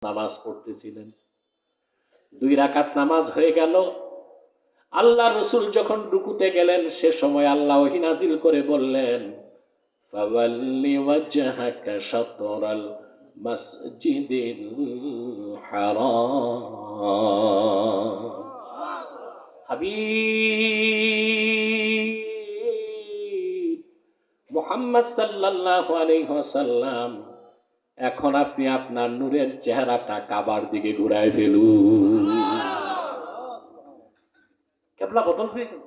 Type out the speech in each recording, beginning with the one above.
নামাজ পড়তেছিলেন। 2 রাকাত নামাজ হয়ে গেল। আল্লাহ রসুল যখন রুকুতে গেলেন, সে সময় আল্লাহ ওহী নাজিল করে বললেন, ফাওয়াল্লি ওয়াজহাকা শাতরাল মাসজিদিল হারাম। হাবিব মুহাম্মদ সাল্লাল্লাহু আলাইহি ওয়াসাল্লাম, এখন আপনি আপনার নূরের চেহারাটা কাবার দিকে ঘুরায় ফেলুন। কিবলা বদল হয়ে গেল।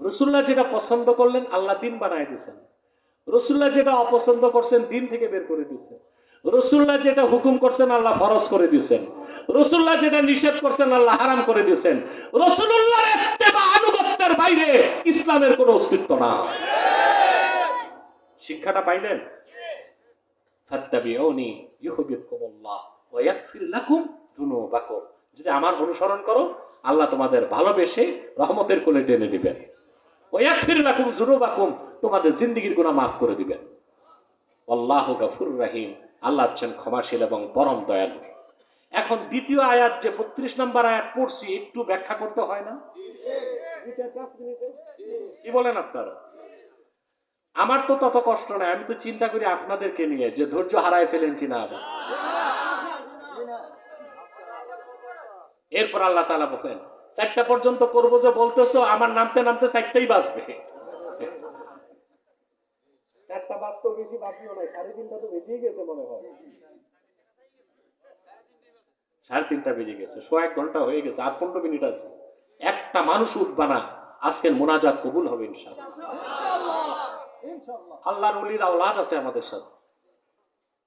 রাসূলুল্লাহ যেটা পছন্দ করলেন, আল্লাহ দিন বানায় দিয়েছেন। রাসূলুল্লাহ যেটা অপছন্দ করছেন, দিন থেকে বের করে দিয়েছেন। রাসূলুল্লাহ যেটা হুকুম করছেন, আল্লাহ ফরজ করে দিয়েছেন। রাসূলুল্লাহ যেটা নিষেধ করছেন, আল্লাহ হারাম করে দিয়েছেন। রাসূলুল্লাহর ইত্তেবা, আনুগত্যের বাইরে ইসলামের কোনো অস্তিত্ব না। শিক্ষাটা পাইলেন? ফাত্তাবিউনি ইউহিব্বুকুমুল্লাহ ওয়া ইয়াগফির লাকুম যুনুবাকুম। যদি আমার অনুসরণ করো, আল্লাহ তোমাদের ভালোবেসে রহমতের কোলে টেনে দিবেন। ওয়া ইয়াগফির লাকুম যুনুবাকুম, তোমাদের জিন্দেগীর গুনাহ মাফ করে দিবেন। আল্লাহু গফুরুর রহিম, আল্লাহ হচ্ছেন ক্ষমাশীল এবং পরম দয়ালু। এখন দ্বিতীয় আয়াত, যে 32 নম্বর আয়াত পড়ছি, একটু ব্যাখ্যা করতে হয় না? কি বলেন আপনারা? আমার তো তত কষ্ট নাই, আমি তো চিন্তা করি আপনাদেরকে নিয়ে, যে ধৈর্য হারায় ফেলেন কিনা আবার। এরপর আল্লাহ তাআলা বলেন, 4টা পর্যন্ত করবো যে বলতেছো, আমার নামতে নামতে 4টাই বাজবে। 4টা বাজতে বেশি বাজিও নাই, 3:30 তো বেজেই গেছে মনে হয়। 3:30 বেজে গেছে, 1 ঘন্টা হয়ে গেছে, আর 15 মিনিট আছে। একটা মানুষ উঠবা না, আজকের মোনাজাত কবুল হবে ইনশাআল্লাহ। আল্লাহর ওলির আওলাদ আছে আমাদের সাথে,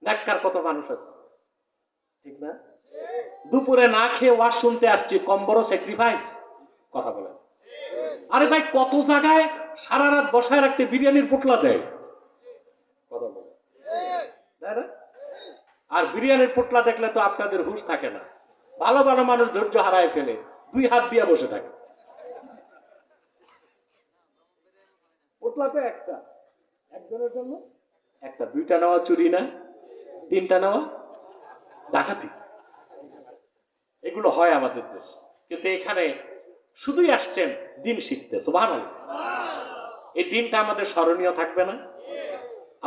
নেককার কত মানুষ আছে, ঠিক না? দুপুরে না খেয়ে ওয়াজ শুনতে আসছি, কম বড় স্যাক্রিফাইস? কথা বলেন। আরে ভাই, কত জায়গায় সারা রাত বসায় রাখতে বিরিয়ানির পোটলা দেয়। কথা বলেন। আর বিরিয়ানির পোটলা দেখলে তো আপনাদের হুঁশ থাকে না। ভালো ভালো মানুষ ধৈর্য হারায় ফেলে, 2 হাত দিয়ে বসে থাকে। পোটলা তো একটা, একজনের জন্য একটা। 2টা নেওয়া চুরি না, 3টা নেওয়া ডাকাতি। এগুলো হয় আমাদের দেশ, কিন্তু এখানে শুধুই আসছেন দিন শিখতে। সুবহানাল্লাহ। এই দিনটা আমাদের স্মরণীয় থাকবে না?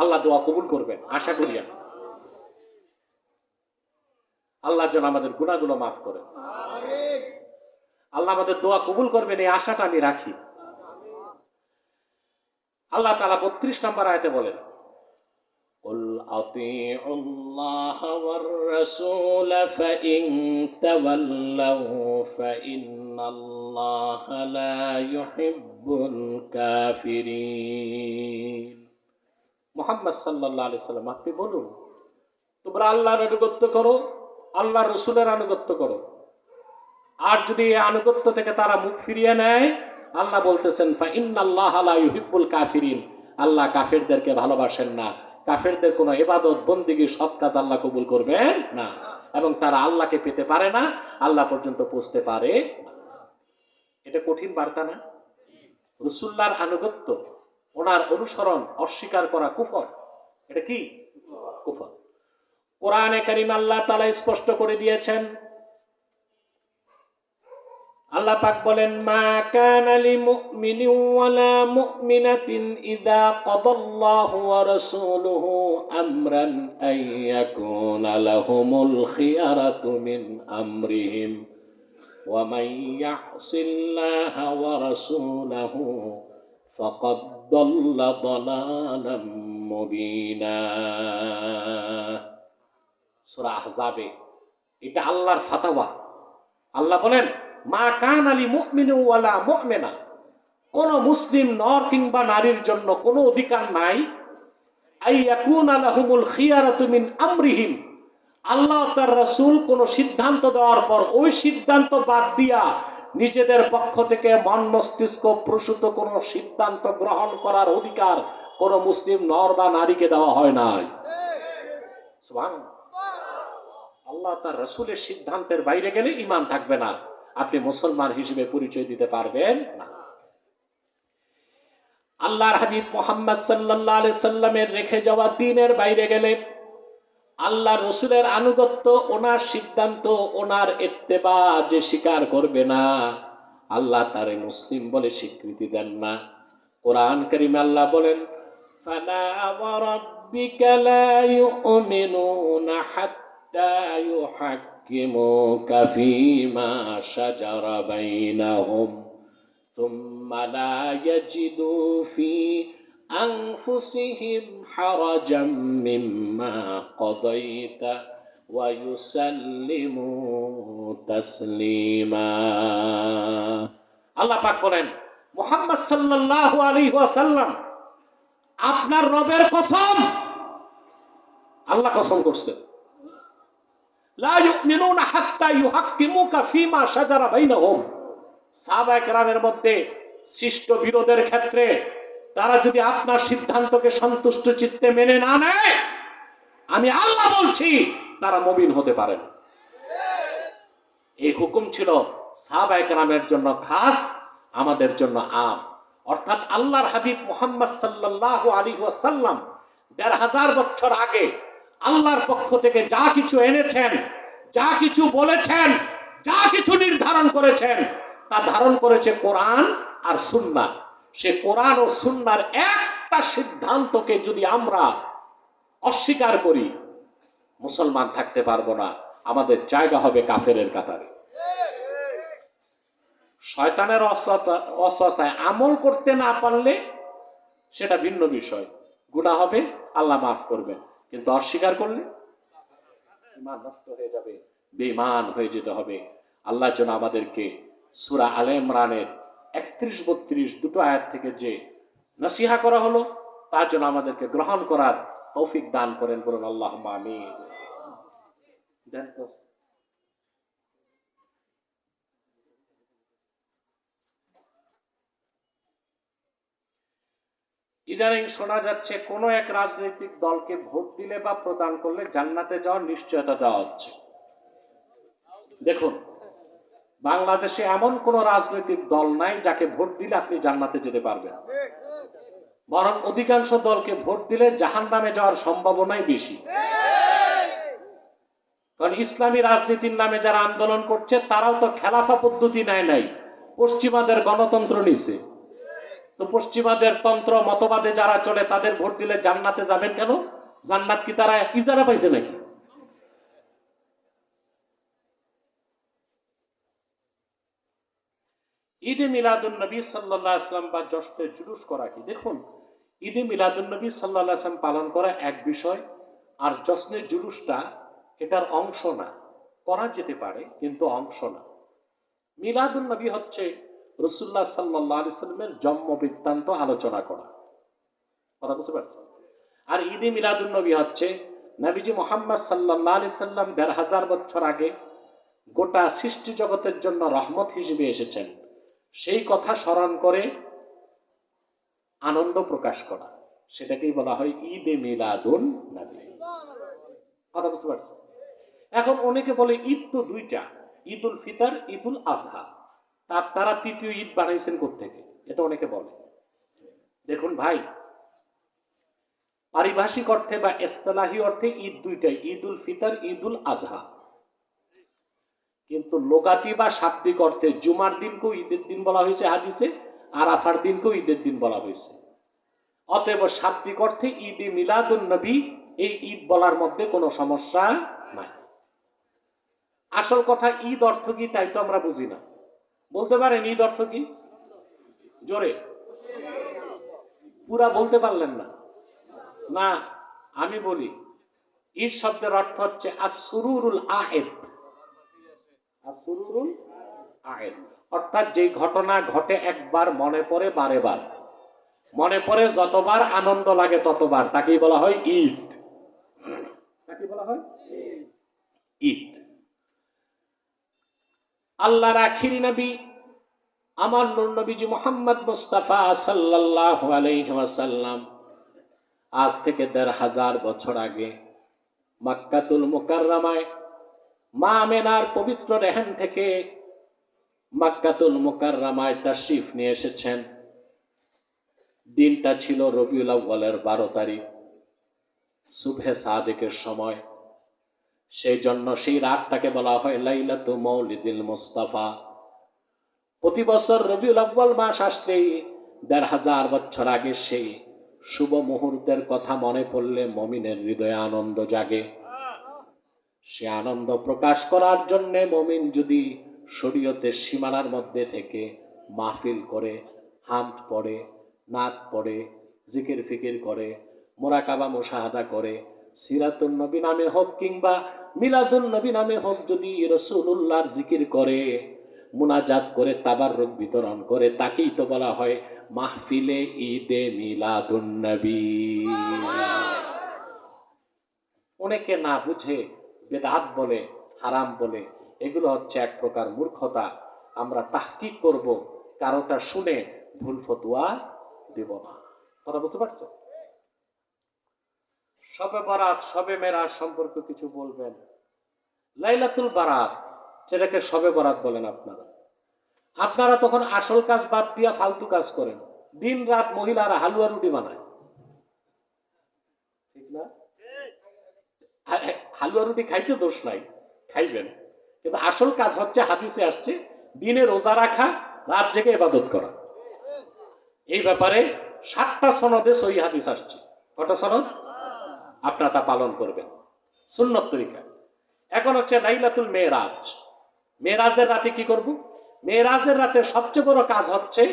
আল্লাহ দোয়া কবুল করবেন, আশা করি। আল্লাহ যেন আমাদের গুনাহগুলো মাফ করেন, আল্লাহ আমাদের দোয়া কবুল করবেন, এই আশাটা আমি রাখি। আল্লাহ তাআলা 32 নম্বর আয়াতে বলেন, কুল আতিউল্লাহ ওয়ার রাসূল ফাইন তাওয়াল্লাউ ফাইন্নাল্লাহা লা ইউহিব্বুল কাফিরিন। মুহাম্মদ সাল্লাল্লাহু আলাইহি সাল্লাম, আপনি বলুন, তোমরা আল্লাহর আনুগত্য করো, আল্লাহর রাসূলের আনুগত্য করো। আর যদি এই আনুগত্য থেকে তারা মুখ ফিরিয়ে নেয়, আল্লাহ বলতেছেন ফাইন্নাল্লাহা লা ইউহিব্বুল কাফিরিন, আল্লাহ কাফেরদেরকে ভালোবাসেন না। কাফেরদের কোনো ইবাদত, বন্দেগী, সৎ কাজ আল্লাহ কবুল করবেন না, এবং তারা আল্লাহকে পেতে পারে না, আল্লাহ পর্যন্ত পৌঁছতে পারে না। এটা কঠিন বার্তা না? রাসূলুল্লাহর আনুগত্য, ওনার অনুসরণ অস্বীকার করা কুফর। এটা কি কুফর? কোরআনে কারীম আল্লাহ তাআলা স্পষ্ট করে দিয়েছেন। আল্লাহ পাক বলেন, মা কানা লিমুমিনিন ওয়ালা মুমিনাতিন ইযা কাদাল্লাহু ওয়া রাসূলুহু আমরান আইয়াকুনা লাহুমুল খিয়ারাতু মিন আমরিহিম ওয়া মান ইয়াসিল্লাহা ওয়া রাসূলাহু ফাকাদ দাল্লা দালালাম মুবিনা। সূরা আহজাবে এটা আল্লাহর ফাতোয়া। আল্লাহ বলেন, মা কানা লিমুমিনিন ওয়ালা মুমিনা, কোন মুসলিম নর কিংবা নারীর জন্য কোনো অধিকার নাই আইয়াকুনা লাহুমুল খিয়ারাতু মিন আমরিহিম, আল্লাহ তার রাসূল কোন সিদ্ধান্ত দেওয়ার পর ওই সিদ্ধান্ত বাদ দিয়া নিজেদের পক্ষ থেকে মন মস্তিষ্ক প্রসূত কোন সিদ্ধান্ত গ্রহণ করার অধিকার কোন মুসলিম নর বা নারীকে দেওয়া হয় নাই। সুবহানাল্লাহ। আল্লাহ তার রাসূলের সিদ্ধান্তের বাইরে গেলে ঈমান থাকবে না, আপনি মুসলমান হিসেবে পরিচয় দিতে পারবেন না। আল্লাহর হাবিব মুহাম্মদ সাল্লাল্লাহু আলাইহি সাল্লামের রেখে যাওয়া দ্বীনের বাইরে গেলে আল্লাহ রসুলের আনুগত্য, ওনার সিদ্ধান্ত, ওনার ইত্তেবা যে স্বীকার করবে না, আল্লাহ তারে মুসলিম বলে স্বীকৃতি দেন না। কোরআন কারীমে আল্লাহ বলেন, ফালা ওয়া রাব্বিকা লা ইউমিনুনা হাত্তা ইউহাক্কিমুকা ফীমা শাজারা বাইনাহুম সুম্মা লা ইয়াজিদু ফী أنفسهم حرجا مما قضيت ويسلموا تسليما। আল্লাহ পাক বলেন, মুহাম্মদ সাল্লাল্লাহু আলাইহি ওয়াসাল্লাম আপনার রবের কসম, আল্লাহ কসম করছেন, লা ইউমিনুনা হাত্তা ইউহাক্কিমুকা ফীমা শাজারা বাইনাহুম। সাহাবায়ে কেরামের মধ্যে সৃষ্ট বিরোধের ক্ষেত্রে তারা যদি আপনার সিদ্ধান্তকে সন্তুষ্ট চিত্তে মেনে না নেয়, আমি আল্লাহ বলছি তারা মুমিন হতে পারে না। এই হুকুম ছিল সাহাবায়ে কেরামের জন্য খাস, আমাদের জন্য আম। অর্থাৎ আল্লাহর হাবিব মুহাম্মদ সাল্লাল্লাহু আলাইহি ওয়াসাল্লাম ১৫০০ বছর আগে আল্লাহর পক্ষ থেকে যা কিছু এনেছেন, যা কিছু বলেছেন, যা কিছু নির্ধারণ করেছেন, তা ধারণ করেছে কোরআন আর সুন্নাহ। সে কোরআন ও সুন্নাহর একটা সিদ্ধান্তকে যদি আমরা অস্বীকার করি, মুসলমান থাকতে পারবো না, আমাদের জায়গা হবে কাফেরের কাতারে। শয়তানের ওয়াসওয়াসায় আমল করতে না পারলে সেটা ভিন্ন বিষয়, গুনাহ হবে, আল্লাহ মাফ করবেন। কিন্তু অস্বীকার করলে ঈমান নষ্ট হয়ে যাবে, বেঈমান হয়ে যেতে হবে। আল্লাহ যেন আমাদেরকে সূরা আলে ইমরানের ৩১-৩২ দুটো আয়াত থেকে যে নসিহা করা হলো, তার জন্য আমাদেরকে গ্রহণ করার তৌফিক দান করেন, বলুন আল্লাহুম্মা আমিন। ইদানিং শোনা যাচ্ছে কোন এক রাজনৈতিক দলকে ভোট দিলে বা প্রদান করলে জান্নাতে যাওয়ার নিশ্চয়তা দেওয়া হচ্ছে। দেখুন, বাংলাদেশে এমন কোন রাজনৈতিক দল নাই যাকে ভোট দিলে আপনি জান্নাতে যেতে পারবেন, বরং অধিকাংশ দলকে ভোট দিলে জাহান্নামে যাওয়ার সম্ভাবনাই বেশি। কারণ ইসলামী রাজনীতির নামে যারা আন্দোলন করছে তারাও তো খেলাফা পদ্ধতি নেয় নাই, পশ্চিমাদের গণতন্ত্র নিছে। তো পশ্চিমাদের তন্ত্র মতবাদে যারা চলে তাদের ভোট দিলে জান্নাতে যাবেন কেন? জান্নাত কি তারা ইজারা পাইছে নাকি? ঈদে মিলাদুন নবী সাল্লাল্লাহু আলাইহি ওয়াসাল্লাম বা জশ্নে জুলুস করা কি? দেখুন, ঈদে মিলাদুন নবী সাল্লাল্লাহু আলাইহি ওয়াসাল্লাম পালন করা এক বিষয়, আর জশ্নে জুলুসটা এটার অংশ না। করা যেতে পারে কিন্তু অংশ না। মিলাদুন নবী হচ্ছে রাসূলুল্লাহ সাল্লাল্লাহু আলাইহি ওয়াসাল্লামের জন্ম বৃত্তান্ত আলোচনা করা, কথা বুঝতে পারছেন? আর ঈদে মিলাদুন নবী হচ্ছে নবীজি মুহাম্মদ সাল্লাল্লাহু আলাইহি ওয়াসাল্লাম ১৫০০ বছর আগে গোটা সৃষ্টি জগতের জন্য রহমত হিসেবে এসেছেন, সেই কথা স্মরণ করে আনন্দ প্রকাশ করা, সেটাকেই বলা হয় ঈদে মিলাদুন নবী। কথা বুঝতে পারছেন? এখন অনেকে বলে ঈদ তো দুইটা, ঈদুল ফিতর, ঈদুল আজহা, তারা তৃতীয় ঈদ বানাইছেন কোত্থেকে? এটা অনেকে বলে। দেখুন ভাই, পারিভাষিক অর্থে বা ইসতিলাহি অর্থে ঈদ দুইটাই, ঈদুল ফিতর, ঈদুল আজহা। কিন্তু লোগাতি বা শাব্দিক অর্থে জুমার দিনকেও ঈদের দিন বলা হয়েছে হাদিসে, আরাফার দিনকেও ঈদের দিন বলা হয়েছে। অতএব শাব্দিক অর্থে ঈদে মিলাদুন নবী, এই ঈদ বলার মধ্যে কোনো সমস্যা নাই। আসল কথা ঈদ অর্থ কি তাই তো আমরা বুঝি না। বলতে পারেন ঈদ অর্থ কি? জোরে পুরা বলতে পারলেন না? না, আমি বলি, ঈদ শব্দের অর্থ হচ্ছে আসরুরুল আয়েদ। আসরুরুল আয়েদ অর্থাৎ যেই ঘটনা ঘটে একবার মনে পড়ে বারে বার, মনে পড়ে যতবার আনন্দ লাগে ততবার, তাকেই বলা হয় ঈদ। তাকে বলা হয় ঈদ। আল্লাহর আখিরি নবী আমার নূর নবীজি মুহাম্মদ মুস্তাফা সাল্লাল্লাহু আলাইহি ওয়াসাল্লাম আজ থেকে ১৫০০ বছর আগে মক্কাতুল মুকাররমায় মা আমেনার পবিত্র রেহেম থেকে মক্কাতুল মুকাররমায় তাশরিফ নিয়ে এসেছেন। দিনটা ছিল রবিউল আউয়ালের ১২ তারিখ, সুবহে সাদেকের সময়। সেই জন্য সেই রাতটাকে বলা হয় লাইলাতু মাউলিদিল মুস্তাফা। প্রতি বছর রবিউল আউয়াল মাস আসলেই ১৫০০ বছর আগের সেই শুভ মুহূর্তের কথা মনে পড়লে মুমিনের হৃদয়ে আনন্দ জাগে। সে আনন্দ প্রকাশ করার জন্য মুমিন যদি শরীয়তের সীমানার মধ্যে থেকে মাহফিল করে, হামদ পড়ে, নাত পড়ে, জিকির ফিকির করে, মোরাকাবা মুশাহাদা করে, সিরাতুন নবী নামে হোক কিংবা মিলাদুন নবী নামে হোক, যদি রাসূলুল্লাহর জিকির করে, মুনাজাত করে, তাবাররুক বিতরণ করে, তাকেই তো বলা হয় মাহফিলে ঈদে মিলাদুন নবী। অনেকে না বুঝে বেদাত বলে, হারাম বলে, এগুলো হচ্ছে এক প্রকার মূর্খতা। আমরা তাহকিক করব, কারোটা শুনে ভুল ফতোয়া দেব না। কথা বুঝতে পারছো? শবে বারাত, শবে মেরাজ সম্পর্কে কিছু বলবেন? লাইলাতুল বারাত, সেটাকে শবে বরাত বলেন আপনারা। আপনারা তখন আসল কাজ বাদ দিয়া ফালতু কাজ করেন। দিন রাত মহিলারা হালুয়া রুটি বানায়, ঠিক না? হালুয়া রুটি খাইতে দোষ নাই, খাইবেন, কিন্তু আসল কাজ হচ্ছে হাদিসে আসছে দিনে রোজা রাখা, রাত জেগে ইবাদত করা। এই ব্যাপারে 7টা সনদে সহিহ হাদিস আসছে। কটা সনদ? আপনারা তা পালন করবেন সুন্নত তরিকা। এখন হচ্ছে লাইলাতুল মেরাজ। মেরাজের রাতে কি করব? মেরাজের রাতে সবচেয়ে বড় কাজ হচ্ছে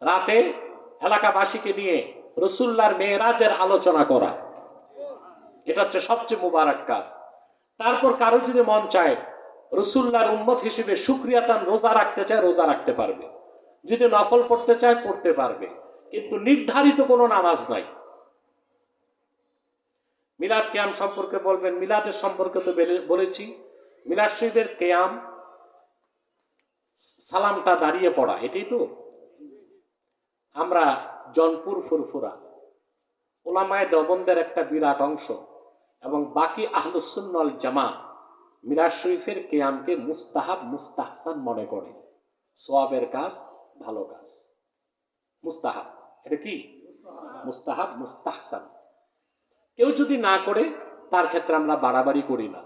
রাতে এলাকাবাসীকে নিয়ে রাসূলুল্লাহর মেরাজের আলোচনা করা। এটা হচ্ছে সবচেয়ে মুবারক কাজ। তারপর কারো যদি মন চায় রাসূলুল্লাহর উম্মত হিসেবে শুকরিয়াতান রোজা রাখতে চায়, রোজা রাখতে পারবে। যদি নফল পড়তে চায় পড়তে পারবে, কিন্তু নির্ধারিত কোনো নামাজ নাই। মিলাদ কিয়াম সম্পর্কে বলবেন, মিলাদের সম্পর্কে তো বলেছি। মিলাদ শরীফের কিয়াম, সালামটা দাঁড়িয়ে পড়া, এটাই তো। আমরা জনপুর ফুরফুরা উলামায়ে দেওবন্দের একটা বিরাট অংশ এবং বাকি আহলুস সুন্নাহ ওয়াল জামাত মিলাদ শরীফের কিয়ামকে মুস্তাহাব, মুস্তাহসান মনে করে। সওয়াবের কাজ, ভালো কাজ, মুস্তাহাব। এটা কি? মুস্তাহাব, মুস্তাহসান। কেউ যদি না করে তার ক্ষেত্রে আমরা বাড়াবাড়ি করি না,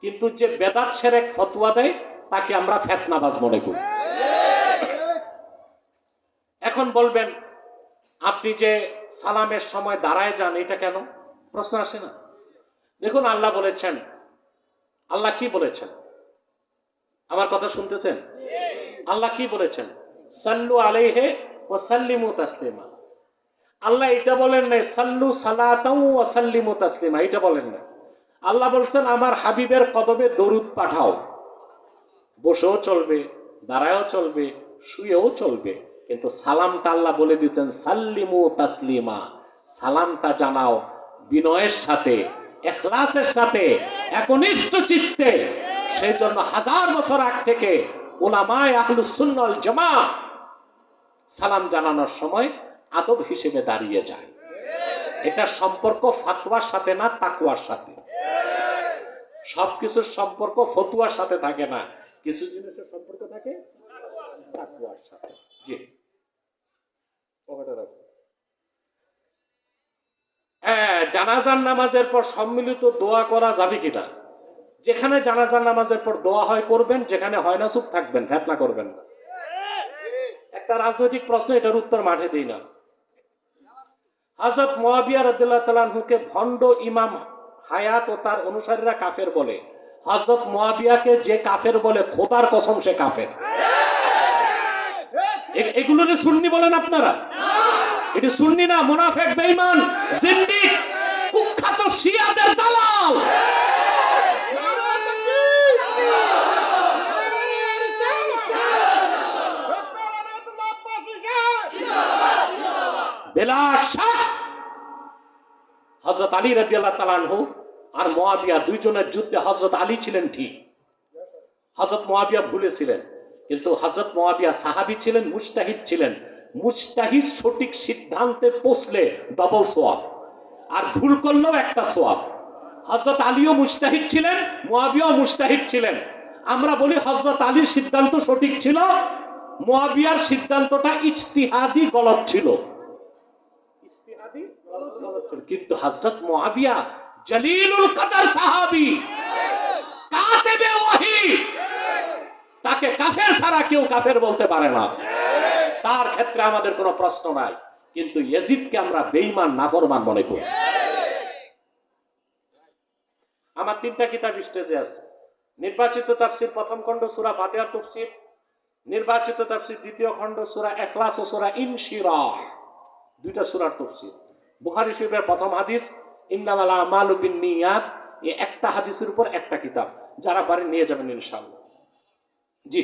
কিন্তু যে বেদাত শিরক ফতোয়া দেয় তাকে আমরা ফিতনাবাজ মনে করি। এখন বলবেন আপনি যে সালামের সময় দাঁড়ায় যান, এটা কেন? প্রশ্ন আসে না? দেখুন আল্লাহ বলেছেন, আল্লাহ কি বলেছেন? আমার কথা শুনতেছেন? আল্লাহ কি বলেছেন? সাল্লু আলাইহি ওয়া সাল্লিমু তাসলিমা। আল্লাহ এটা বলেন নাই সাল্লু সালাতাও ওয়া সাল্লিমু তাসলিমা, এটা বলেন না। আল্লাহ বলছেন আমার হাবিবের কদমে দরুদ পাঠাও। বসেও চলবে, দাঁড়ায়ও চলবে, শুয়েও চলবে, কিন্তু সালামটা আল্লাহ বলে দিচ্ছেন সাল্লিমু তাসলিমা। সালামটা জানাও বিনয়ের সাথে, ইখলাসের সাথে, একনিষ্ঠ চিত্তে। সেই জন্য 1000 বছর আগ থেকে উলামায়ে আহলুস সুন্নাহ ওয়াল জামাত সালাম জানানোর সময় আদব হিসেবে দাঁড়িয়ে যায়। এটা সম্পর্ক ফাতোয়ার সাথে না, তাকওয়ার সাথে। সবকিছুর সম্পর্ক ফতুয়ার সাথে থাকে না, কিছু জিনিসের সম্পর্ক থাকে তাকওয়ার সাথে। জি, জানাজার নামাজের পর সম্মিলিত দোয়া করা যাবে কিনা? যেখানে জানাজার নামাজের পর দোয়া হয় করবেন, যেখানে হয় না চুপ থাকবেন, ফিতনা করবেন না। একটা রাজনৈতিক প্রশ্ন, এটার উত্তর মাঠে দেই না। হযরত মুয়াবিয়া রাদিয়াল্লাহু তাআলা আনহুকে ভণ্ড ইমাম হায়াত ও তার অনুসারীরা কাফের বলে। হযরত মুয়াবিয়াকে যে কাফের বলে, খোদার কসম সে কাফের। এগুলোরে সুন্নি বলেন আপনারা? এটা সুন্নি না, মুনাফিক, বেঈমান, জিন্দিক, কুখ্যাত শিয়াদের দালাল। বেলা শাক হযরত আলী রাদিয়াল্লাহু তাআলা আনহু আর মুয়াবিয়া দুইজনের যুদ্ধে হযরত আলী ছিলেন ঠিক, হযরত মুয়াবিয়া ভুলে ছিলেন, কিন্তু হযরত মুয়াবিয়া সাহাবী ছিলেন, মুজতাহিদ ছিলেন। মুজতাহিদ সঠিক সিদ্ধান্তে পৌঁছলে ডবল সওয়াব, আর ভুল করলেও একটা সওয়াব। হযরত আলীও মুজতাহিদ ছিলেন, মুয়াবিয়াও মুজতাহিদ ছিলেন। আমরা বলি হযরত আলীর সিদ্ধান্ত সঠিক ছিল, মুয়াবিয়ার সিদ্ধান্তটা ইজতিহাদি গলত ছিল। কিন্তু হযরত মুয়াবিয়া জলিলুল কদর সাহাবী, কাতিবে ওহী, তাকে কাফের ছাড়া কেউ কাফের বলতে পারে না। তার ক্ষেত্রে আমাদের কোনো প্রশ্ন নাই। কিন্তু ইয়াজিদকে আমরা বেঈমান নাফরমান মনে করি। আমার 3টা কিতাব স্টেজে আছে। নির্বাচিত তাফসীর প্রথম খণ্ড সূরা ফাতিহার তাফসীর, নির্বাচিত তাফসীর দ্বিতীয় খণ্ড সূরা ইখলাস ও সূরা ইনশিরাহ, 2টা সূরার তাফসীর। বুখারী শরীফের প্রথম হাদিস ইন্নামাল আমালু বিন্নিয়াত, এই একটা হাদিসের উপর একটা কিতাব। যারা পারেন নিয়ে যাবেন ইনশাআল্লাহ। জি,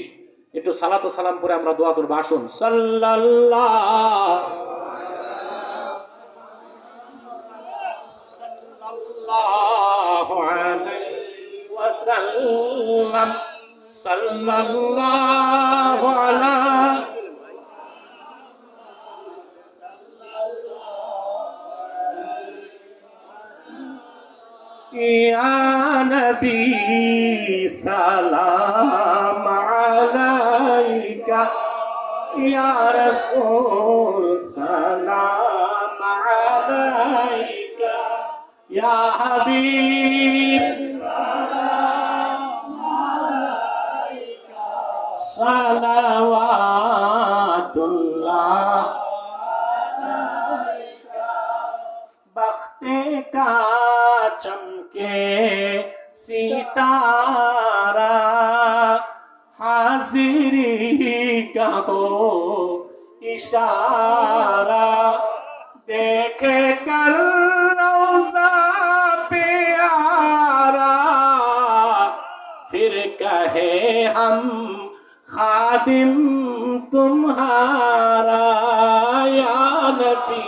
একটু সালাত ও সালাম পরে আমরা দোয়া করব। আসুন। সাল্লাল্লাহু আলাইহি ওয়াসাল্লাম, সাল্লাল্লাহু আলা ইয়া নবী সালাম আলাইকা, ইয়া রাসূল সালাম আলাইকা, ইয়া হাবিব সালাওয়াতুল্লাহ, बख्ते का चमके सितारा, हाजिरी का हो इशारा, देखे कर रोज़ा प्यारा, फिर कहे हम खादिम तुम्हारा, या नबी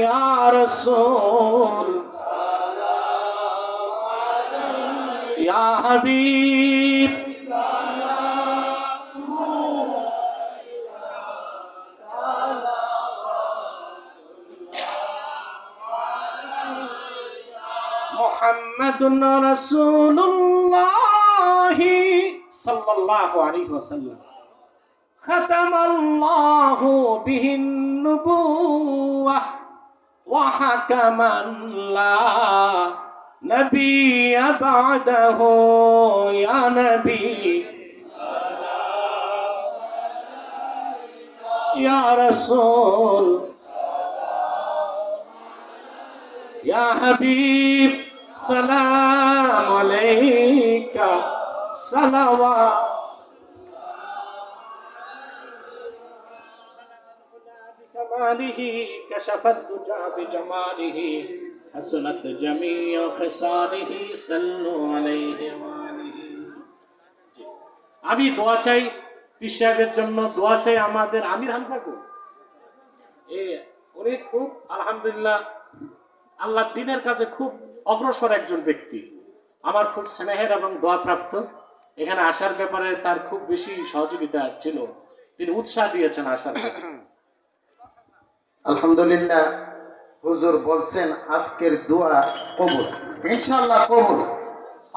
या रसूल या हबीब मुहम्मदुन रसूलुल्लाह सल्लल्लाहु अलैहि वसल्लम, खतमल्लाहु बिहिन नुबुव्वह व हकमन ला नबी बअदहु, या नबी या रसूल या हबीब सलाम अलैका सलावत कमालिही कशफत दुजा बिजमालिही हसनत जमीअ खिसालिही सल्लु अलैहि वालिही। আমি দোয়া চাই পীর সাহেবের জন্য, দোয়া চাই আমাদের আমির হামজাকে। উনি খুব আলহামদুলিল্লাহ আল্লাহ দ্বীনের কাছে খুব অগ্রসর একজন ব্যক্তি, আমার খুব স্নেহের এবং দোয়া প্রাপ্ত। এখানে আসার ব্যাপারে তার খুব বেশি সহযোগিতা ছিল, তিনি উৎসাহ দিয়েছেন আসার ব্যাপারে। আলহামদুলিল্লাহ, হুজুর বলছেন আজকের দোয়া কবুল, ইনশাআল্লাহ কবুল,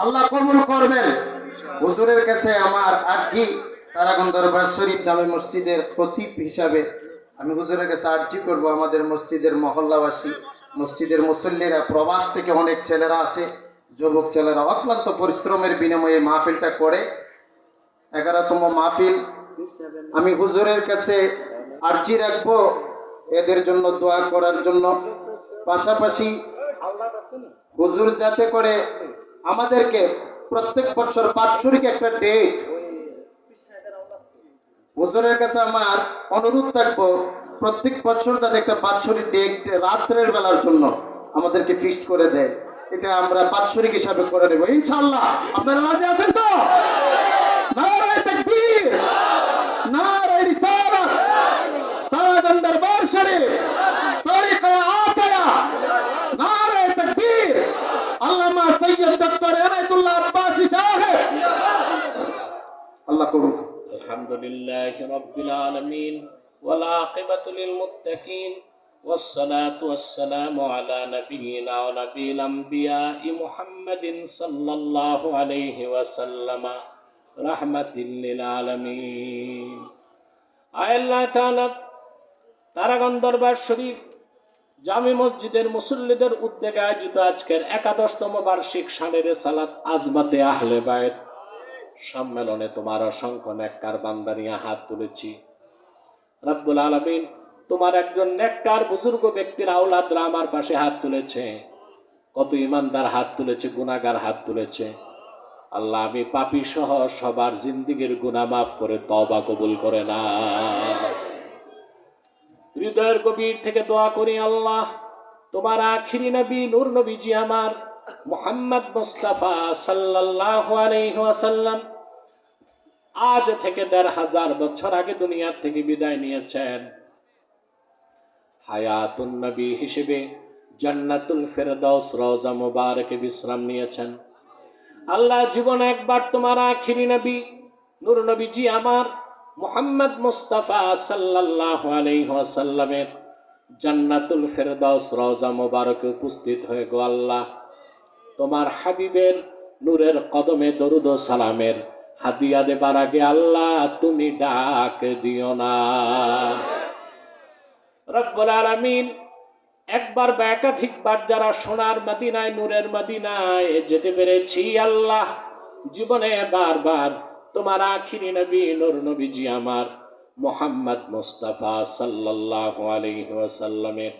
আল্লাহ কবুল করবেন। হুজুরের কাছে আমার আরজি, তারাগঞ্জ দরবার শরীফ জামে মসজিদের খতিব হিসাবে আমি হুজুরের কাছে আরজি করব, আমাদের মসজিদের মহল্লাবাসী, মসজিদের মুসল্লিরা, প্রবাস থেকে অনেক ছেলেরা আসে, যুবক ছেলেরা অক্লান্ত পরিশ্রমের বিনিময়ে মাহফিলটা করে, 11তম মাহফিল। আমি হুজুরের কাছে আরজি রাখবো এদের জন্য দোয়া করার জন্য। পাশাপাশি হুজুর যাতে করে আমাদেরকে প্রত্যেক বছর বাৎসরিক একটা ডেট, হুজুরের কাছে আমার অনুরোধ থাকবো প্রত্যেক বছর যাতে একটা বাৎসরিক ডেট রাত্রের বেলার জন্য আমাদেরকে ফিক্সড করে দেয়, এটা আমরা বাৎসরিক হিসাবে করে নেব ইনশাআল্লাহ। আপনারা রাজি আছেন তো? নারায়ে তাকবীর, নারায়ে রিসালাত, তারাগঞ্জ দরবার শরীফ, তরিকা আতায়া, নারায়ে তাকবীর, আল্লামা সৈয়দ ডক্টর এনায়েতুল্লাহ আব্বাসী সাহেব। আল্লাহ কবুল। আলহামদুলিল্লাহি রাব্বিল আলামিন ওয়াল আকিবাতু লিল মুত্তাকিন والصلاة والسلام على نبينا ونبي الأنبياء محمد صلى الله عليه وسلم رحمة للعالمين। আল্লাহ তাআলা তারাগণ দরবার শরীফ জামি মসজিদের মুসল্লিদের উদ্যোগে আয়োজিত আজকের 11তম বার্ষিক শানের সালাত আজমাতে আহলে বায়ত সম্মেলনে তোমার অসংখ্য নেককার বান্দা নিয়ে হাত তুলেছি। রব্বুল আলামিন, তোমার একজন নেককার বুজুর্গ ব্যক্তির আওলাদরা আমার পাশে হাত তুলেছে, কত ইমানদার হাত তুলেছে, গুনাহগার হাত তুলেছে। আল্লাহ, আমি পাপী সহ সবার জিন্দিগির গুনাহ মাফ করে তওবা কবুল করে না। হৃদয়ের গভীর থেকে দোয়া করি, আল্লাহ তোমার আখিরি নবী নূর নবীজি আমার মুহাম্মদ মুস্তাফা সাল্লাল্লাহু আলাইহি ওয়াসাল্লাম আজ থেকে ১৫০০ বছর আগে দুনিয়ার থেকে বিদায় নিয়েছেন। হায়াতুন নবী হিসেবে জান্নাতুল ফেরদাউস রওজা মুবারকে বিশ্রাম নিয়েছেন। আল্লাহ, জীবনে একবার তোমার আখিরি নবী নূর নবীজি আমার মুহাম্মদ মুস্তাফা সাল্লাল্লাহু আলাইহি ওয়াসাল্লামের জান্নাতুল ফেরদাউস রওজা মুবারকে উপস্থিত হয়ে গো আল্লাহ, তোমার হাবিবের নূরের কদমে দরুদ ও সালামের হাদিয়া দেবার আগে আল্লাহ তুমি ডাক দিও না। রব্বুল আলামিন, একবার বা একাধিকবার যারা সোনার মদিনায় নূরের মদিনায় যেতে পেরেছি, আল্লাহ জীবনে বারবার তোমার আখিরি নবী নূর নবীজি আমার মুহাম্মদ মুস্তাফা সাল্লাল্লাহু আলাইহি ওয়াসাল্লামের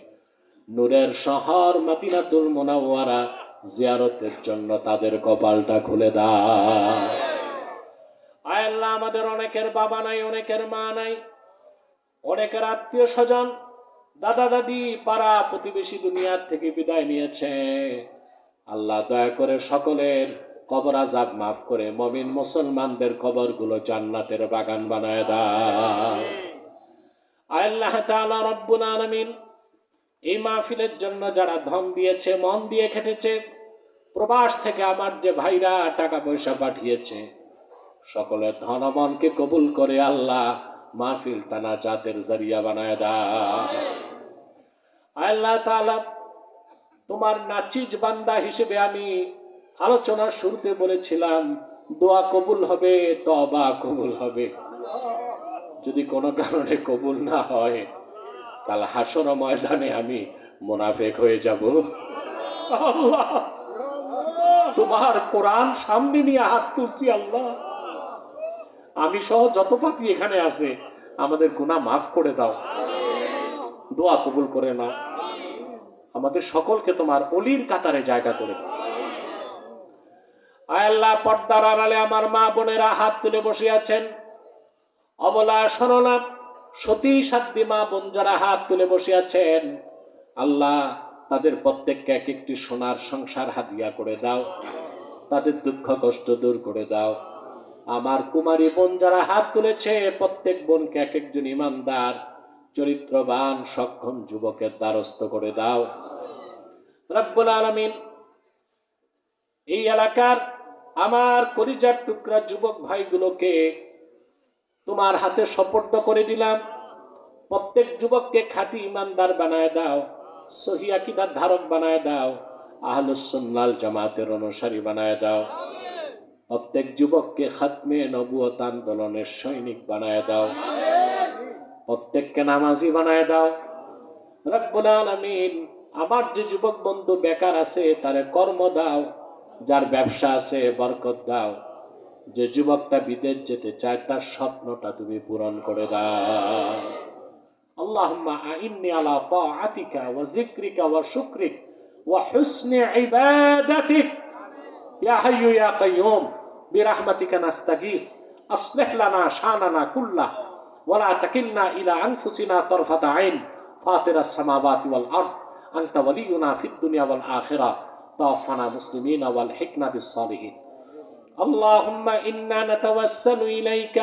নূরের শহর মদিনাতুল মুনাওয়ারা জিয়ারতের জন্য তাদের কপালটা খুলে দাও। আয় আল্লাহ, আমাদের অনেকের বাবা নাই, অনেকের মা নাই, অনেকের আত্মীয় স্বজন দাদা দাদি পাড়া প্রতিবেশী দুনিয়ার থেকে বিদায় নিয়েছে। আল্লাহ, দয়া করে সকলের কবর আযাব মাফ করে মুমিন মুসলমানদের কবরগুলো জান্নাতের বাগান বানায় দাও। আল্লাহ তাআলা রব্বুল আলামিন, এই মাহফিলের জন্য যারা ধন দিয়েছে, মন দিয়ে খেটেছে, প্রবাস থেকে আমার যে ভাইরা টাকা পয়সা পাঠিয়েছে, সকলের ধন মনকে কবুল করে আল্লাহ মাহফিল টানা জাতের জরিয়া বানায় দাও। আল্লাহ তাআলা, তোমার নাচিজ বান্দা হিসেবে আমি আলোচনার শুরুতে বলেছিলাম দোয়া কবুল হবে, তওবা কবুল হবে। যদি কোনো কারণে কবুল না হয়, কাল হাসর ময়দানে আমি মুনাফিক হয়ে যাব। আল্লাহ, তোমার কোরআন সামনে নিয়ে হাত তুলছি। আল্লাহ, আমি সহ যত পাপী এখানে আছে আমাদের গুনাহ মাফ করে দাও, দোয়া কবুল করে নাও, আমাদের সকলকে তোমার অলির কাতারে জায়গা করে দাও। আয় আল্লাহ, পর্দার আড়ালে আমার মা বোনেরা হাত তুলে বসে আছেন, অবলা সরলা সতী সাধ্বী মা বোন যারা হাত তুলে বসে আছেন, আল্লাহ তাদের প্রত্যেককে এক একটি সোনার সংসার হাদিয়া করে দাও, তাদের দুঃখ কষ্ট দূর করে দাও। আমার কুমারী বোন যারা হাত তুলেছে, প্রত্যেক বোনকে এক একজন ইমানদার চরিত্রবান সক্ষম যুবকের দ্বারস্থ করে দাও। রব্বুল আলামিন, এই এলাকার আমার কলিজার টুকরা যুবক ভাইগুলোকে তোমার হাতে সুপর্দ করে দিলাম। প্রত্যেক যুবককে খাঁটি ইমানদার বানায় দাও, সহিহ আকীদার ধারক বানায় দাও, আহলুস সুন্নাহ জামাতের অনুসারী বানায় দাও। প্রত্যেক যুবককে খাতমে নবুয়ত আন্দোলনের সৈনিক বানায় দাও, প্রত্যেককে নামাজি বানায় দাও। রব্বুল আলামিন, আমার যে যুবক বন্ধু বেকার আছে তারে কর্ম দাও, যার ব্যবসা আছে বরকত দাও, যে যুবকটা বিদেশ যেতে চায় তার স্বপ্নটা তুমি পূরণ করে দাও। আল্লাহুম্মা আইন্নি আলা তাআতিকা ওয়া যিকরিকা ওয়া শুকরিক ওয়া হুসনি ইবাদাতিক ইয়া হাইয়্যু ইয়া কাইয়্যুম বিরহমাতিকা নাস্তাগীস আসলিহ লানা শানানা কুল্লাহ ওয়া লা তাকিলনা ইলা আনফুসিনা তারফাতা আইন ফাতিরাস সামাওয়াতি ওয়াল আরদ আনতা ওয়ালিয়ুনা ফিদ দুনিয়া ওয়াল আখিরাহ তাওফানা মুসলিমিনা ওয়াল হিকনা বিস সালিহিন। اللهم إنا نتوسل إليك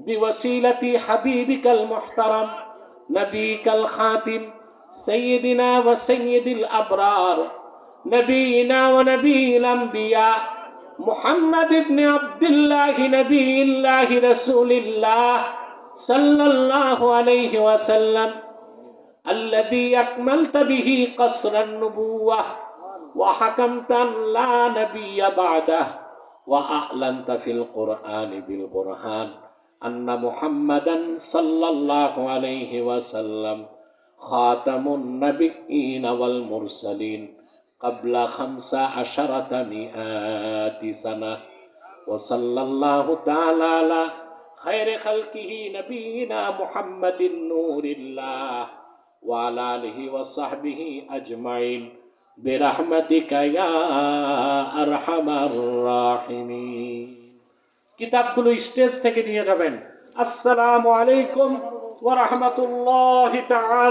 بوسيلة حبيبك المحترم نبيك الخاتم سيدنا وسيد الأبرار نبينا ونبي الأنبياء محمد بن عبد الله نبي الله رسول الله صلى الله عليه وسلم الذي أكملت به قصر النبوة وحكمت أن لا نبي بعده وأعلنت في القرآن بالبرهان আন্না মুহাম্মাদান সাল্লাল্লাহু আলাইহি ওয়াসাল্লাম খাতামুন নাবিয়্যিন ওয়াল মুরসালিন ক্বাবলা 15 মিআতি সানাহ ওয়া সাল্লাল্লাহু তাআলা আলা খায়রি খালকিহি নবিয়িনা মুহাম্মাদিন নূরিল্লাহ ওয়া আলা আলিহি ওয়া সাহবিহি আজমাইন বিরহমাতিকা ইয়া আরহামার রাহিমিন। কিতাবগুলো স্টেজ থেকে নিয়ে যাবেন। আসসালামু আলাইকুম ওয়া রাহমাতুল্লাহি তাআলা।